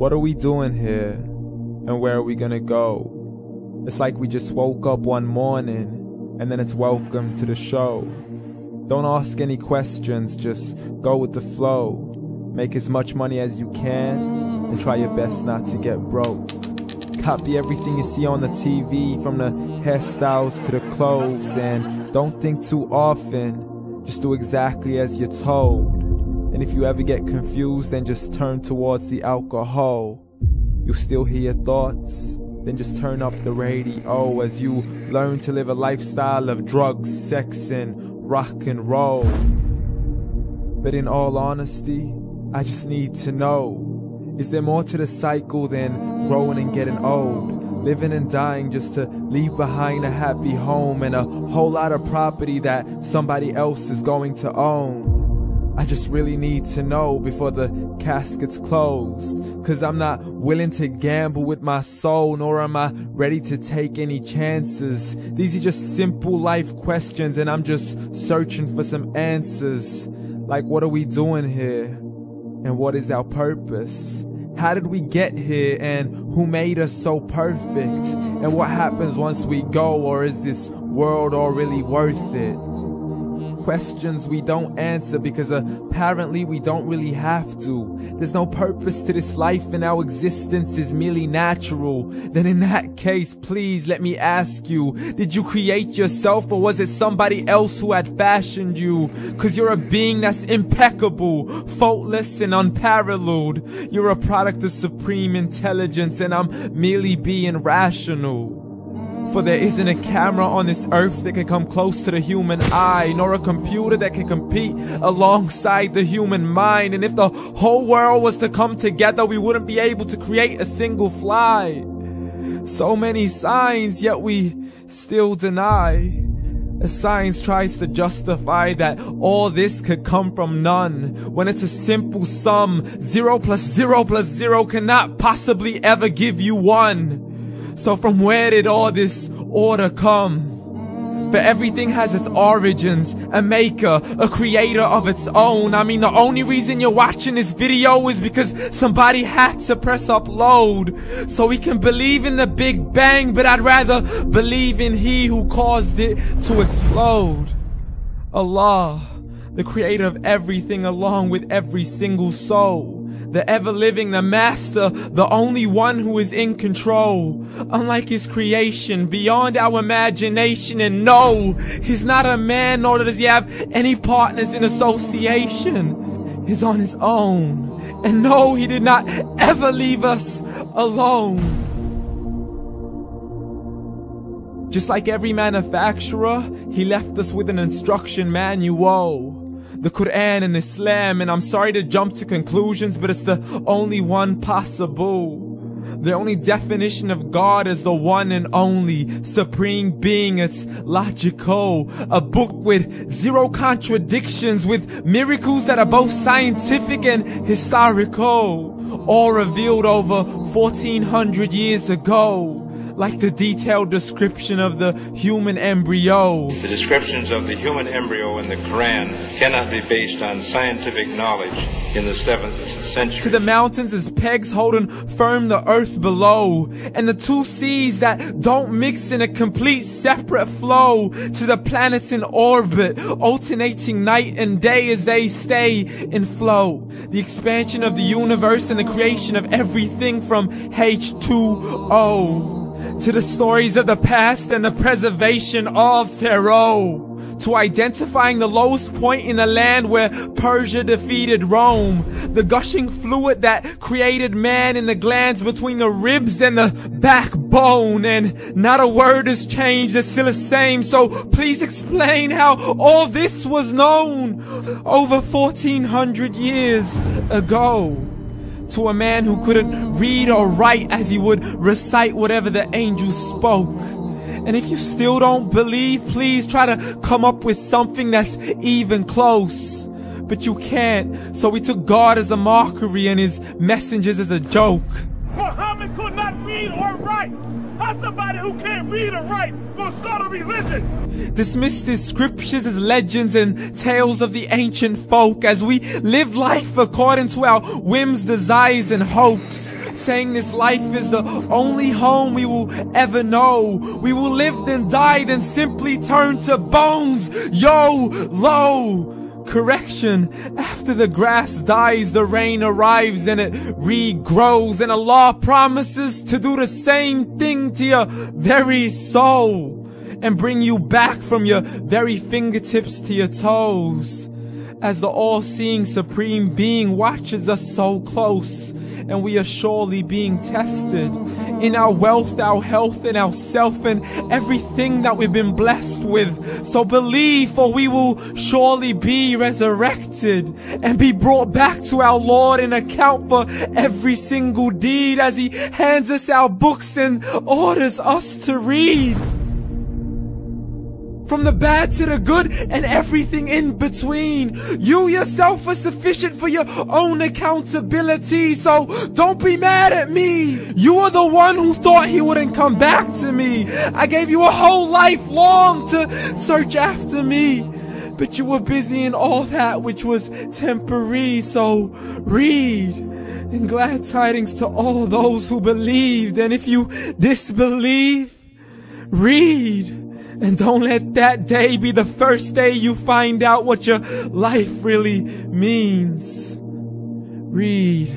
What are we doing here? And where are we gonna go? It's like we just woke up one morning, and then it's welcome to the show. Don't ask any questions, just go with the flow. Make as much money as you can, and try your best not to get broke. Copy everything you see on the TV, from the hairstyles to the clothes, and don't think too often, just do exactly as you're told. And if you ever get confused, then just turn towards the alcohol. You'll still hear your thoughts, then just turn up the radio as you learn to live a lifestyle of drugs, sex, and rock and roll. But in all honesty, I just need to know, is there more to the cycle than growing and getting old? Living and dying just to leave behind a happy home and a whole lot of property that somebody else is going to own. I just really need to know before the casket's closed, 'cause I'm not willing to gamble with my soul, nor am I ready to take any chances. These are just simple life questions, and I'm just searching for some answers. Like, what are we doing here? And what is our purpose? How did we get here, and who made us so perfect? And what happens once we go, or is this world all really worth it? Questions we don't answer because apparently we don't really have to. There's no purpose to this life and our existence is merely natural. Then in that case, please let me ask you, did you create yourself, or was it somebody else who had fashioned you? 'Cause you're a being that's impeccable, faultless and unparalleled. You're a product of supreme intelligence, and I'm merely being rational. For there isn't a camera on this earth that can come close to the human eye, nor a computer that can compete alongside the human mind. And if the whole world was to come together, we wouldn't be able to create a single fly. So many signs, yet we still deny. As science tries to justify that all this could come from none, when it's a simple sum. 0 plus 0 plus 0 cannot possibly ever give you 1. So from where did all this order come? For everything has its origins, a maker, a creator of its own. I mean, the only reason you're watching this video is because somebody had to press upload. So we can believe in the Big Bang, but I'd rather believe in He who caused it to explode. Allah, the creator of everything along with every single soul. The ever-living, the master, the only one who is in control. Unlike his creation, beyond our imagination. And no, he's not a man, nor does he have any partners in association. He's on his own. And no, he did not ever leave us alone. Just like every manufacturer, he left us with an instruction manual. The Quran and Islam, and I'm sorry to jump to conclusions, but it's the only one possible. The only definition of God is the one and only supreme being. It's logical, a book with 0 contradictions, with miracles that are both scientific and historical, all revealed over 1400 years ago. Like the detailed description of the human embryo. The descriptions of the human embryo in the Quran cannot be based on scientific knowledge in the 7th century. To the mountains as pegs holding firm the earth below, and the 2 seas that don't mix in a complete separate flow. To the planets in orbit, alternating night and day as they stay in flow. The expansion of the universe and the creation of everything from H2O. To the stories of the past and the preservation of Pharaoh. To identifying the lowest point in the land where Persia defeated Rome. The gushing fluid that created man in the glands between the ribs and the backbone. And not a word has changed, it's still the same. So please explain how all this was known over 1400 years ago. To a man who couldn't read or write, as he would recite whatever the angels spoke. And if you still don't believe, please try to come up with something that's even close. But you can't, so we took God as a mockery and his messengers as a joke. Muhammad could not read or write. How's somebody who can't read or write gonna start a religion? Dismissed his scriptures as legends and tales of the ancient folk, as we live life according to our whims, desires, and hopes. saying this life is the only home we will ever know. We will live then die, then simply turn to bones. YOLO! Correction, after the grass dies, the rain arrives and it regrows, and Allah promises to do the same thing to your very soul and bring you back from your very fingertips to your toes, as the all-seeing supreme being watches us so close, and we are surely being tested in our wealth, our health, and our self, and everything that we've been blessed with. So believe, for we will surely be resurrected and be brought back to our Lord and account for every single deed, as He hands us our books and orders us to read. From the bad to the good and everything in between. You yourself are sufficient for your own accountability, so don't be mad at me. You are the one who thought He wouldn't come back to me. I gave you a whole life long to search after me, but you were busy in all that which was temporary. So read, and glad tidings to all those who believed. And if you disbelieve, read. And don't let that day be the first day you find out what your life really means. Read.